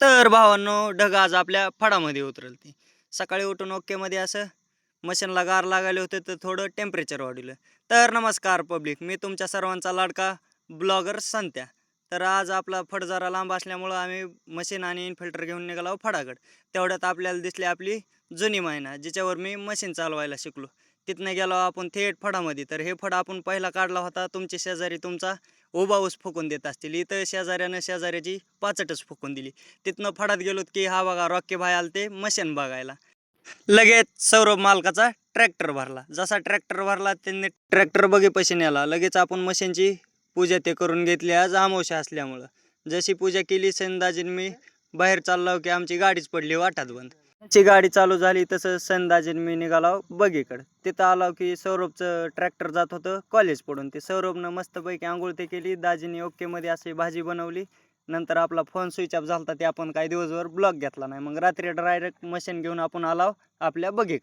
तर भावांनो, ढग आज आपल्या फडामध्ये उतरलते. सकाळी उठून ओकेमध्ये असं मशीनला गार लागायले होते, तर थोडं टेम्परेचर वाढवलं. तर नमस्कार पब्लिक, मी तुमच्या सर्वांचा लाडका ब्लॉगर संत्या. तर आज आपला फड जरा लांब असल्यामुळं आम्ही मशीन आणि इन्फिल्टर घेऊन निघालो फडाकडं. तेवढ्यात आपल्याला दिसली आपली जुनी मायना, जिच्यावर मी मशीन चालवायला शिकलो. तिथनं गेलो आपण थेट फडामध्ये. तर हे फड आपण पहिला काढला होता, तुमचे शेजारी तुमचा उभा ऊस फुकून देत असतील. इथं शेजाऱ्यानं शेजाऱ्याची पाचटच फुकून दिली. तिथनं फडात गेलो की हा बघा रॉकी भाई आलते मशीन बघायला. लगेच सौरभ मालकाचा ट्रॅक्टर भरला. जसा ट्रॅक्टर भरला त्यांनी ट्रॅक्टर बघे पैसे नेला. लगेच आपण मशीनची पूजा ते करून घेतली. आज अमावस्या असल्यामुळं जशी पूजा केली संदाजीन मी बाहेर चाललो की आमची गाडीच पडली वाटात बंद. ची गाडी चालू झाली तसं संदाजीन मी निघालो बगीकडं. तिथं आलो की सौरभचं ट्रॅक्टर जात होतं कॉलेज पडून. ते सौरभनं मस्तपैकी आंघोळ ते केली. दाजीने ओकेमध्ये अशी भाजी बनवली. नंतर आपला फोन स्विच ऑफ झाला, ते आपण काही दिवसभर ब्लॉक घेतला नाही. मग रात्री डायरेक्ट मशीन घेऊन आपण आलो आपल्या बगीकडे.